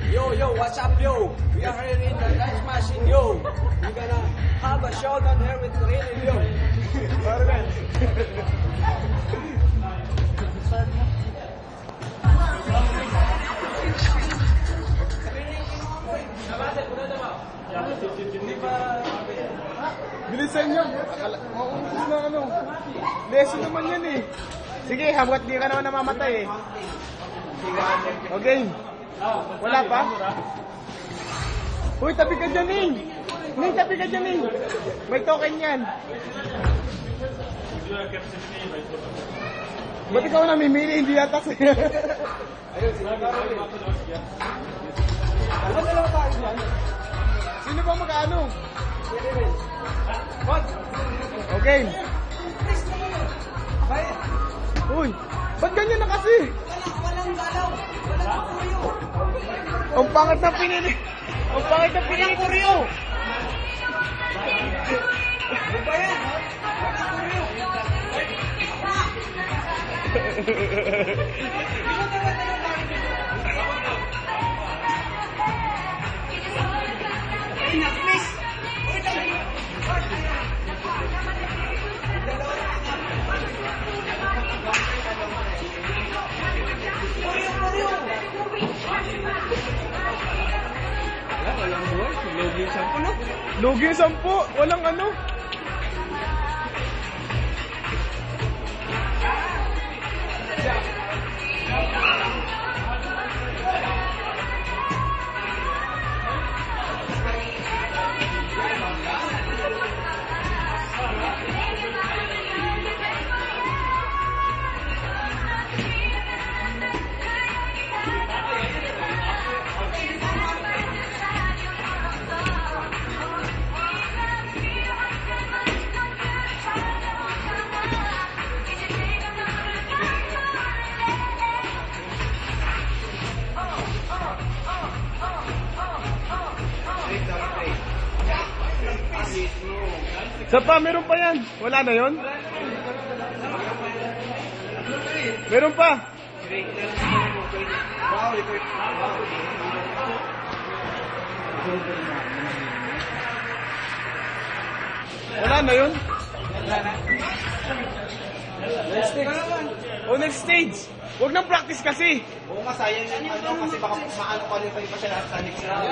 Yo, what's up, yo? We are here in the dance machine, yo. We're gonna have a showdown here with Rene, yo. Bilisan nyo. Mauubos na ano. Lesson naman yan eh. Sige, hanggat di ka naman namamatay eh. Okay. Wala pa? Uy, tabi ka dyan eh. Ning, tabi ka dyan eh. May token yan. Ba't ikaw namimili? Hindi yata sa'yo. Sino ba mag-ano? Okay. Uy, ba't ganyan na kasi? Walang galaw. Walang kuryo. Ang pangit na pinili. Ang pangit na pinili kuryo. Ano ba yan? Walang kuryo. Lugi yung 10. Walang ano. Sa pa, meron pa yan. Wala na yon? Meron pa. Wala na yun? Next stage. O next stage. Huwag nang practice kasi. Oo nga, sayang yung ano kasi baka maano pa rin pa siya sa next round.